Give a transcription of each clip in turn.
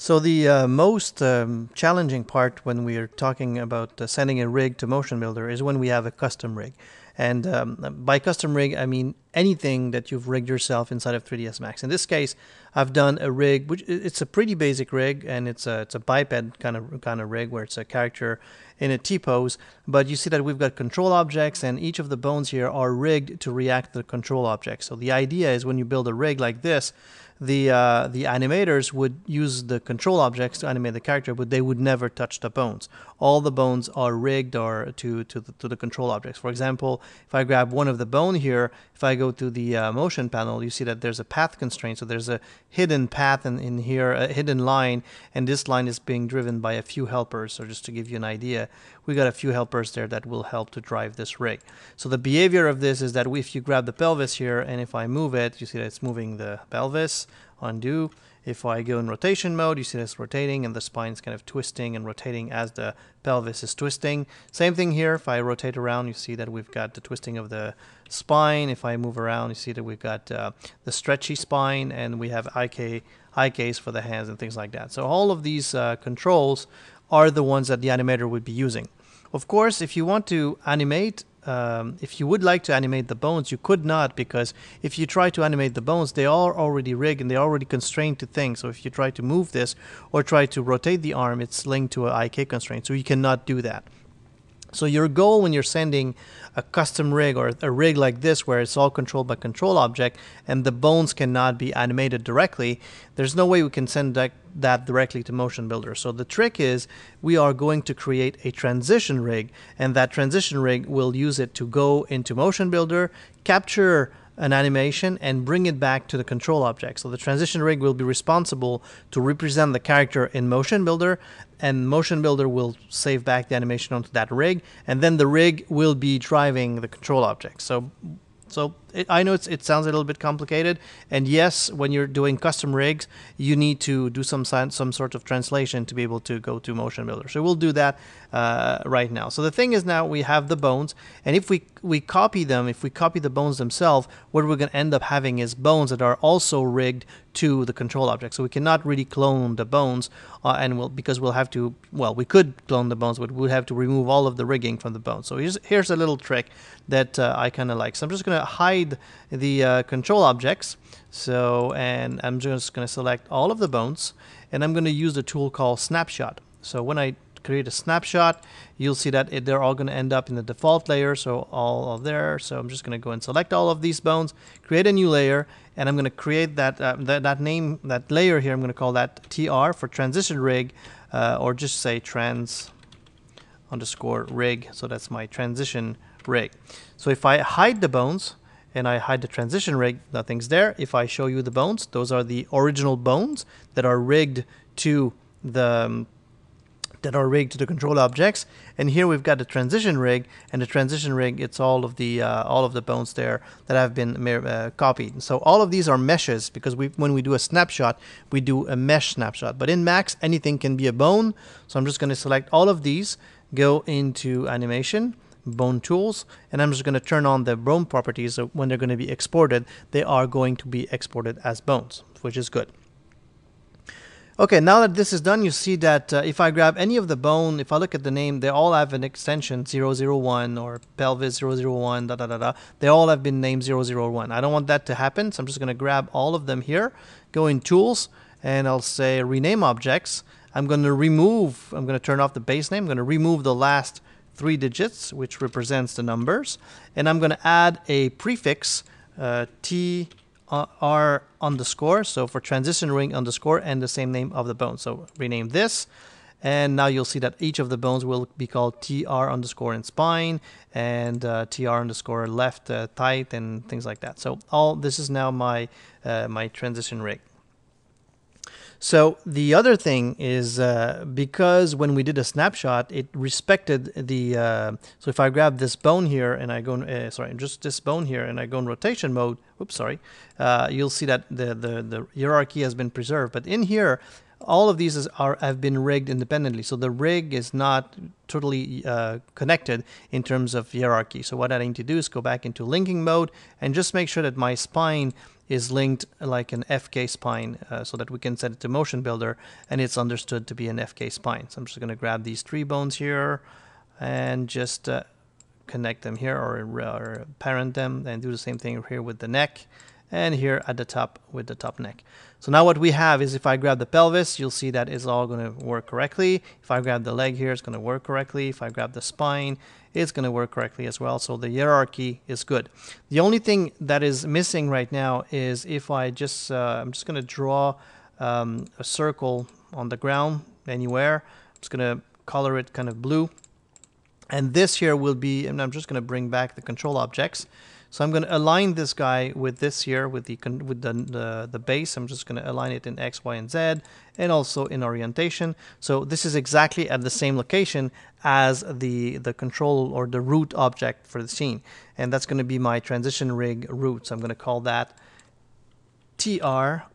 So the most challenging part when we are talking about sending a rig to Motionbuilder is when we have a custom rig. And by custom rig, I mean anything that you've rigged yourself inside of 3ds Max. In this case, I've done a rig, which it's a pretty basic rig, and it's a biped kind of rig where it's a character in a T-pose. But you see that we've got control objects, and each of the bones here are rigged to react to the control objects. So the idea is when you build a rig like this, the animators would use the control objects to animate the character, but they would never touch the bones. All the bones are rigged or to the control objects. For example, if I grab one of the bone here, if I go to the motion panel, you see that there's a path constraint. So there's a hidden path in here, a hidden line, and this line is being driven by a few helpers. So just to give you an idea, we got a few helpers there that will help to drive this rig. So the behavior of this is that if you grab the pelvis here, and if I move it, you see that it's moving the pelvis, undo. If I go in rotation mode, you see that it's rotating and the spine is kind of twisting and rotating as the pelvis is twisting. Same thing here. If I rotate around, you see that we've got the twisting of the spine. If I move around, you see that we've got the stretchy spine, and we have IKs for the hands and things like that. So all of these controls are the ones that the animator would be using. Of course, if you want to animate, if you would like to animate the bones, you could not, because if you try to animate the bones, they are already rigged and they're already constrained to things. So if you try to move this or try to rotate the arm, it's linked to an IK constraint, so you cannot do that. So your goal when you're sending a custom rig or a rig like this where it's all controlled by control object and the bones cannot be animated directly, there's no way we can send that directly to Motionbuilder. So the trick is we are going to create a transition rig, and that transition rig will use it to go into Motionbuilder, capture an animation, and bring it back to the control object. So the transition rig will be responsible to represent the character in Motionbuilder, and Motionbuilder will save back the animation onto that rig, and then the rig will be driving the control object. I know it sounds a little bit complicated, and yes, when you're doing custom rigs, you need to do some sort of translation to be able to go to Motionbuilder. So we'll do that right now. So the thing is, now we have the bones, and if we copy them, if we copy the bones themselves, what we're going to end up having is bones that are also rigged to the control object. So we cannot really clone the bones, because we'll have to, well, we could clone the bones, but we'd have to remove all of the rigging from the bones. So here's a little trick that I kind of like. So I'm just going to hide the control objects. So, and I'm just going to select all of the bones, and I'm going to use the tool called Snapshot. So when I create a snapshot, you'll see that they're all going to end up in the default layer, so all of there. So I'm just going to go and select all of these bones, create a new layer, and I'm going to create that layer here. I'm going to call that TR for transition rig, or just say trans underscore rig. So that's my transition rig. So if I hide the bones and I hide the transition rig, nothing's there. If I show you the bones, those are the original bones that are rigged to the control objects. And here we've got the transition rig, and the transition rig, it's all of the bones there that have been copied. So all of these are meshes, because when we do a snapshot, we do a mesh snapshot. But in Max, anything can be a bone. So I'm just going to select all of these, go into animation, bone tools, and I'm just going to turn on the bone properties. So when they're going to be exported, they are going to be exported as bones, which is good. Okay, now that this is done, you see that if I grab any of the bone, if I look at the name, they all have an extension 001 or pelvis 001, da da da da. They all have been named 001. I don't want that to happen, so I'm just going to grab all of them here, go in tools, and I'll say rename objects. I'm going to turn off the base name. I'm going to remove the last 3 digits, which represents the numbers, and I'm going to add a prefix TR underscore, so for transition ring underscore, and the same name of the bone. So rename this, and now you'll see that each of the bones will be called TR underscore in spine, and TR underscore left thigh, and things like that. So all this is now my my transition rig. So the other thing is, because when we did a snapshot, it respected the, so if I grab this bone here and I go, just this bone here, and I go in rotation mode, oops, sorry, you'll see that the hierarchy has been preserved. But in here, all of these have been rigged independently. So the rig is not totally connected in terms of hierarchy. So what I need to do is go back into linking mode and just make sure that my spine is linked like an FK spine, so that we can set it to Motionbuilder and it's understood to be an FK spine. So I'm just going to grab these 3 bones here and just connect them here, or parent them, and do the same thing here with the neck, and here at the top with the top neck. So now what we have is, if I grab the pelvis, you'll see that it's all going to work correctly. If I grab the leg here, it's going to work correctly. If I grab the spine, it's going to work correctly as well. So the hierarchy is good. The only thing that is missing right now is if I just, I'm just going to draw a circle on the ground anywhere. I'm just going to color it kind of blue. And this here will be, and I'm just going to bring back the control objects. So I'm going to align this guy with this here, with the base. I'm just going to align it in X, Y, and Z, and also in orientation. So this is exactly at the same location as the control or the root object for the scene. And that's going to be my transition rig root. So I'm going to call that TR_root.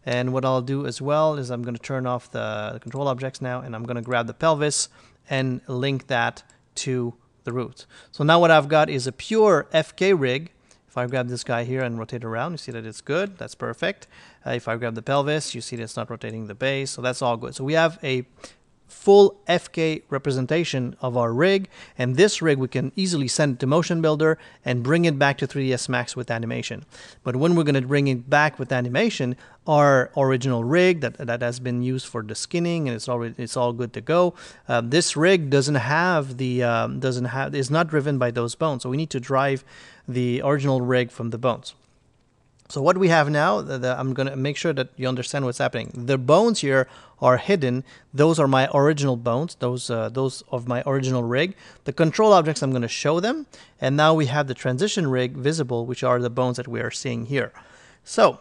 And what I'll do as well is I'm going to turn off the control objects now, and I'm going to grab the pelvis and link that to the root. So now what I've got is a pure FK rig. If I grab this guy here and rotate around, you see that it's good. That's perfect. If I grab the pelvis, you see that it's not rotating the base. So that's all good. So we have a full FK representation of our rig, and this rig we can easily send to Motionbuilder and bring it back to 3ds Max with animation. But when we're going to bring it back with animation, our original rig that has been used for the skinning and it's all good to go, this rig doesn't have the is not driven by those bones, so we need to drive the original rig from the bones. So what we have now, I'm going to make sure that you understand what's happening. The bones here are hidden. Those are my original bones, those of my original rig. The control objects, I'm going to show them. And now we have the transition rig visible, which are the bones that we are seeing here. So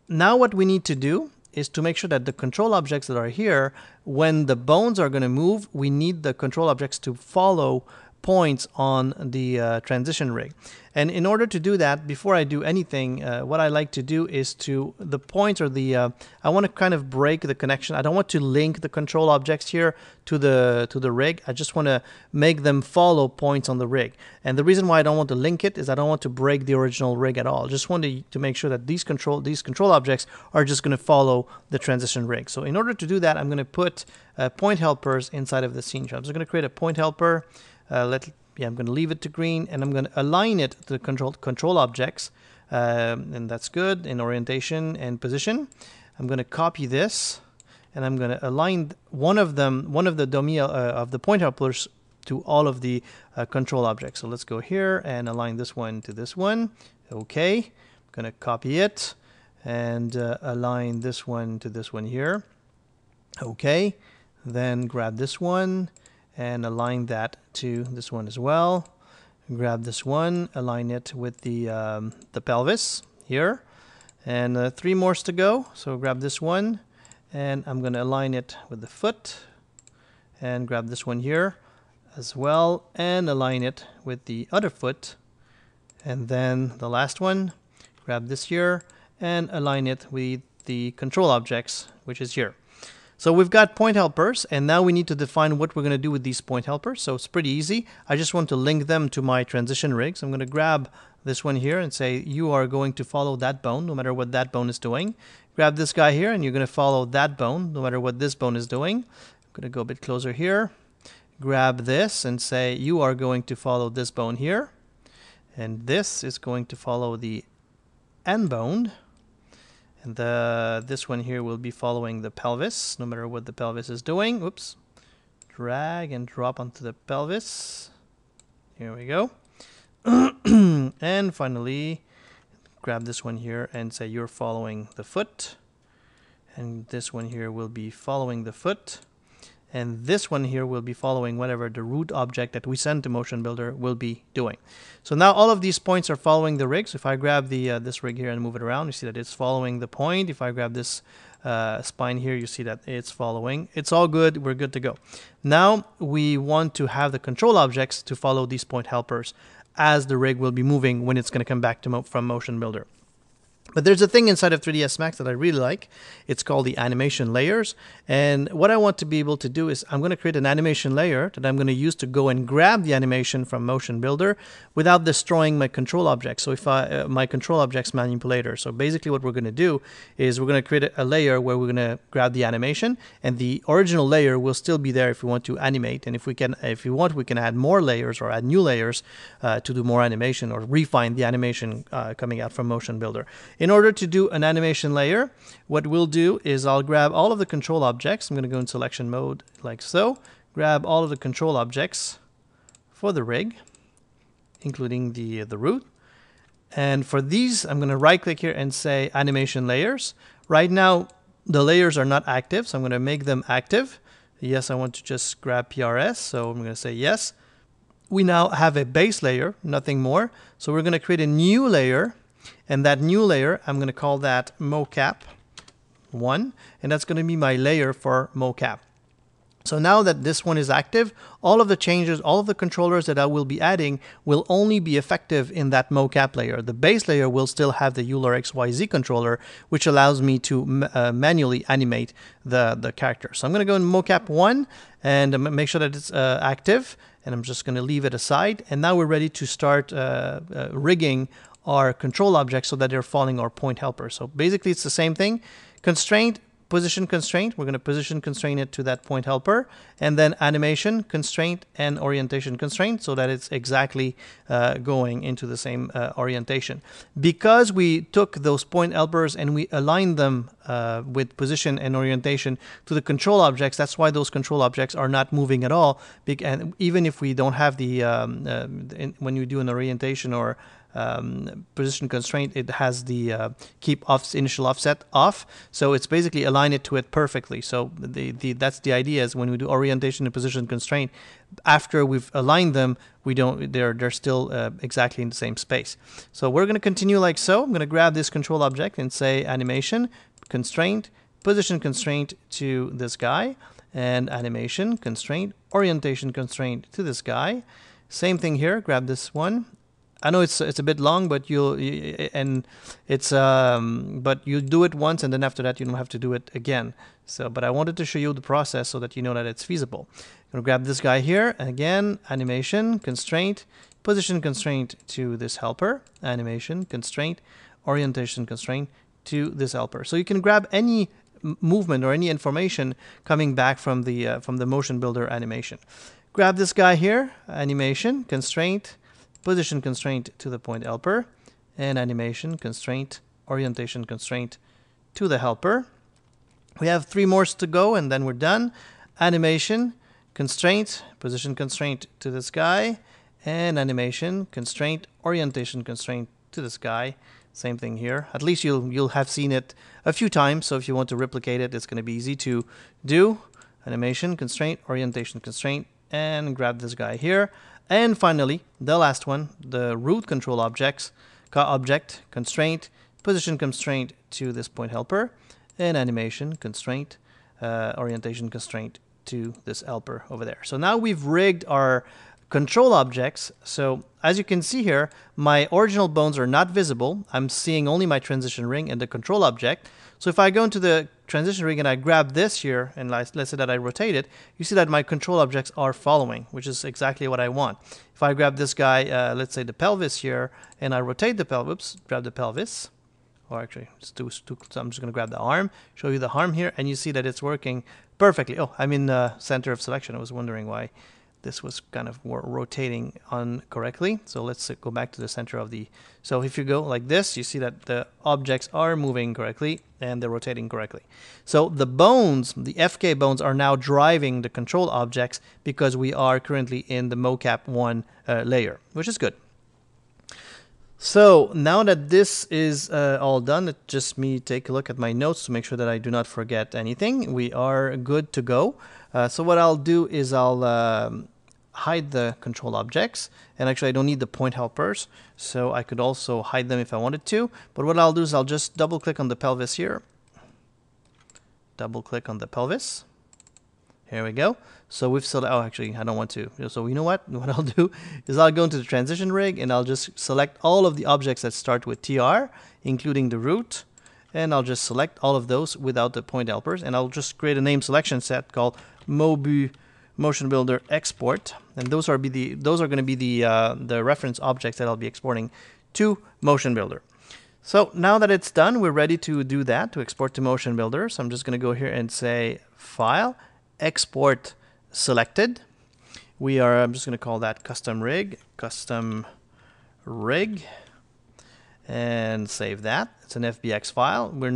now what we need to do is to make sure that the control objects that are here, when the bones are going to move, we need the control objects to follow points on the transition rig. And in order to do that, before I do anything, what I like to do is the points or I want to kind of break the connection. I don't want to link the control objects here to the rig. I just want to make them follow points on the rig. And the reason why I don't want to link it is I don't want to break the original rig at all. I just want to make sure that these control objects are just going to follow the transition rig. So in order to do that, I'm going to put point helpers inside of the scene. So I'm just going to create a point helper. I'm going to leave it to green, and I'm going to align it to the control objects, and that's good in orientation and position. I'm going to copy this, and I'm going to align one of the dummy of the point helpers to all of the control objects. So let's go here and align this one to this one. Okay, I'm going to copy it and align this one to this one here. Okay, then grab this one and align that to this one as well. Grab this one, align it with the pelvis here, and 3 more to go. So grab this one, and I'm going to align it with the foot, and grab this one here as well, and align it with the other foot. And then the last one, grab this here, and align it with the control objects, which is here. So we've got point helpers, and now we need to define what we're going to do with these point helpers. So it's pretty easy. I just want to link them to my transition rig. So I'm going to grab this one here and say, you are going to follow that bone, no matter what that bone is doing. Grab this guy here, and you're going to follow that bone, no matter what this bone is doing. I'm going to go a bit closer here. Grab this and say, you are going to follow this bone here. And this is going to follow the end bone. And this one here will be following the pelvis, no matter what the pelvis is doing. Oops. Drag and drop onto the pelvis. Here we go. And finally, grab this one here and say you're following the foot. And this one here will be following the foot. And this one here will be following whatever the root object that we send to Motionbuilder will be doing. So now all of these points are following the rig. So if I grab this rig here and move it around, you see that it's following the point. If I grab this spine here, you see that it's following. It's all good. We're good to go. Now we want to have the control objects to follow these point helpers as the rig will be moving when it's going to come back to from Motionbuilder. But there's a thing inside of 3ds Max that I really like. It's called the animation layers. And what I want to be able to do is I'm going to create an animation layer that I'm going to use to go and grab the animation from Motionbuilder without destroying my control object. So if my control object's manipulator. So basically what we're going to do is we're going to create a layer where we're going to grab the animation, and the original layer will still be there if we want to animate. And if we want, we can add more layers or add new layers to do more animation or refine the animation coming out from Motionbuilder. In order to do an animation layer, what we'll do is I'll grab all of the control objects. I'm going to go in selection mode like so. Grab all of the control objects for the rig, including the root. And for these, I'm going to right click here and say animation layers. Right now, the layers are not active, so I'm going to make them active. Yes, I want to just grab PRS, so I'm going to say yes. We now have a base layer, nothing more. So we're going to create a new layer. And that new layer, I'm going to call that mocap 1, and that's going to be my layer for mocap. So now that this one is active, all of the changes, all of the controllers that I will be adding will only be effective in that mocap layer. The base layer will still have the Euler XYZ controller, which allows me to manually animate the character. So I'm going to go in mocap 1 and make sure that it's active, and I'm just going to leave it aside. And now we're ready to start rigging our control objects so that they're following our point helper. So basically it's the same thing. Constraint, position constraint. We're going to position constraint it to that point helper, and then animation constraint and orientation constraint so that it's exactly going into the same orientation. Because we took those point helpers and we aligned them with position and orientation to the control objects, that's why those control objects are not moving at all. And even if we don't have the, when you do an orientation or position constraint, it has the keep initial offset off, so it's basically align it to it perfectly. So that's the idea, is when we do orientation and position constraint, after we've aligned them, they're still exactly in the same space. So we're going to continue like so. I'm going to grab this control object and say animation constraint, position constraint to this guy, and animation constraint, orientation constraint to this guy. Same thing here. Grab this one. I know it's a bit long, but you'll do it once, and then after that you don't have to do it again. So, but I wanted to show you the process so that you know that it's feasible. I'm gonna grab this guy here, and again, animation constraint, position constraint to this helper, animation constraint, orientation constraint to this helper. So you can grab any movement or any information coming back from the Motionbuilder animation. Grab this guy here, animation constraint, position constraint to the point helper, and animation constraint, orientation constraint to the helper. We have 3 more to go, and then we're done. Animation constraint, position constraint to this guy, and animation constraint, orientation constraint to this guy. Same thing here. At least you'll have seen it a few times, so if you want to replicate it, it's going to be easy to do. Animation constraint, orientation constraint, and grab this guy here. And finally, the last one, the root control object constraint, position constraint to this point helper, and animation constraint, orientation constraint to this helper over there. So now we've rigged our control objects. So as you can see here, my original bones are not visible. I'm seeing only my transition ring and the control object. So if I go into the transition ring and I grab this here, and let's say that I rotate it, you see that my control objects are following, which is exactly what I want. If I grab this guy, let's say the pelvis here, and I rotate the pelvis, grab the pelvis, or actually, so I'm just going to grab the arm, show you the arm here, and you see that it's working perfectly. Oh, I'm in the center of selection. I was wondering why this was kind of rotating incorrectly. So let's go back to the center of the... So if you go like this, you see that the objects are moving correctly and they're rotating correctly. So the bones, the FK bones, are now driving the control objects because we are currently in the mocap 1 layer, which is good. So now that this is all done, let just me take a look at my notes to make sure that I do not forget anything. We are good to go. So what I'll do is I'll hide the control objects, and actually I don't need the point helpers, so I could also hide them if I wanted to. But what I'll do is I'll just double click on the pelvis here, double click on the pelvis, Here we go. So we've selected, oh, actually, I don't want to. So you know what? What I'll do is I'll go into the transition rig and I'll just select all of the objects that start with TR, including the root. And I'll just select all of those without the point helpers. And I'll just create a name selection set called Motionbuilder Export. And those are going to be the reference objects that I'll be exporting to Motionbuilder. So now that it's done, we're ready to do that, to export to Motionbuilder. So I'm just going to go here and say File, Export Selected. I'm just going to call that Custom Rig, and save that. It's an FBX file. We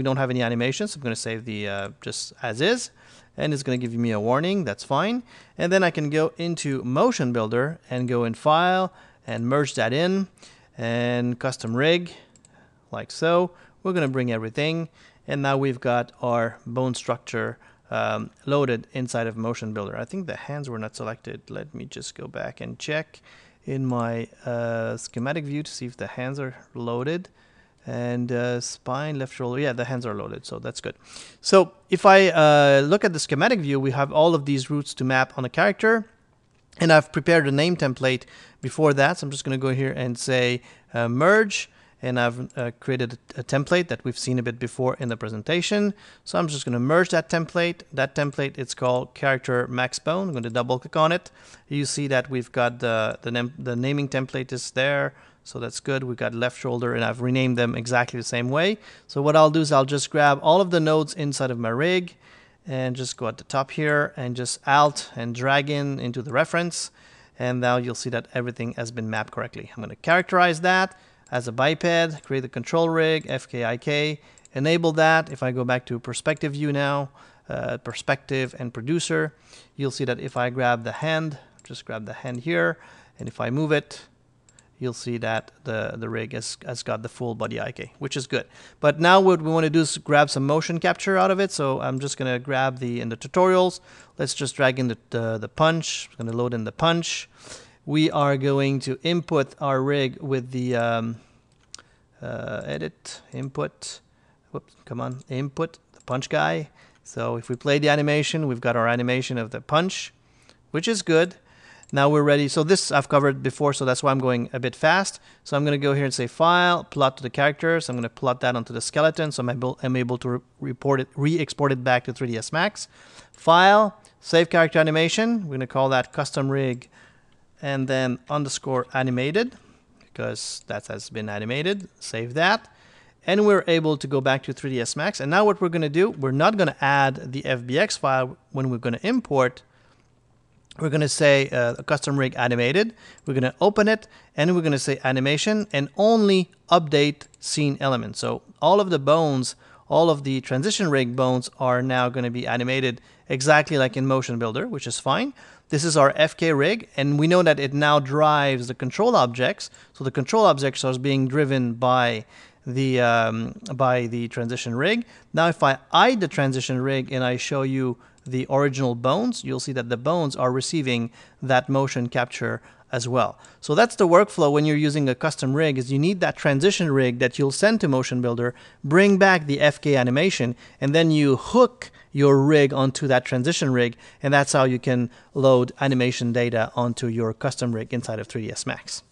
don't have any animations. So I'm going to save the just as is, and it's going to give me a warning. That's fine. And then I can go into Motionbuilder and go in File and merge that in, and Custom Rig, like so. We're going to bring everything, and now we've got our bone structure loaded inside of Motionbuilder. I think the hands were not selected. Let me just go back and check in my schematic view to see if the hands are loaded. And spine, left shoulder, yeah, the hands are loaded, so that's good. So if I look at the schematic view, we have all of these roots to map on a character, and I've prepared a name template before that. So I'm just going to go here and say merge, and I've created a template that we've seen a bit before in the presentation. So I'm just going to merge that template. That template, it's called character max bone. I'm going to double click on it. You see that we've got the naming template is there. So that's good. We've got left shoulder, and I've renamed them exactly the same way. So what I'll do is I'll just grab all of the nodes inside of my rig and just go at the top here and just Alt and drag into the reference. And now you'll see that everything has been mapped correctly. I'm going to characterize that as a biped, create the control rig, FKIK, enable that. If I go back to perspective view now, perspective and producer, you'll see that if I grab the hand, just grab the hand here, and if I move it, you'll see that the rig has got the full body IK, which is good. But now what we want to do is grab some motion capture out of it. So I'm just going to grab in the tutorials, let's just drag in the punch. I'm going to load in the punch. We are going to input our rig with the edit, input, whoops, come on, input, the punch guy. So if we play the animation, we've got our animation of the punch, which is good. Now we're ready. So this I've covered before, so that's why I'm going a bit fast. So I'm going to go here and say File, Plot to the characters. I'm going to plot that onto the skeleton, so I'm able to re-export it back to 3ds Max. File, Save Character Animation. We're going to call that Custom Rig, and then underscore animated, because that has been animated. Save that. And we're able to go back to 3ds Max. And now what we're going to do, we're not going to add the FBX file when we're going to import. We're going to say a custom rig animated. We're going to open it, and we're going to say animation and only update scene elements. So all of the bones, all of the transition rig bones are now going to be animated exactly like in Motionbuilder, which is fine. This is our FK rig, and we know that it now drives the control objects. So the control objects are being driven by the transition rig. Now if I hide the transition rig and I show you the original bones, you'll see that the bones are receiving that motion capture as well. So that's the workflow when you're using a custom rig, is you need that transition rig that you'll send to Motionbuilder, bring back the FK animation, and then you hook your rig onto that transition rig, and that's how you can load animation data onto your custom rig inside of 3ds Max.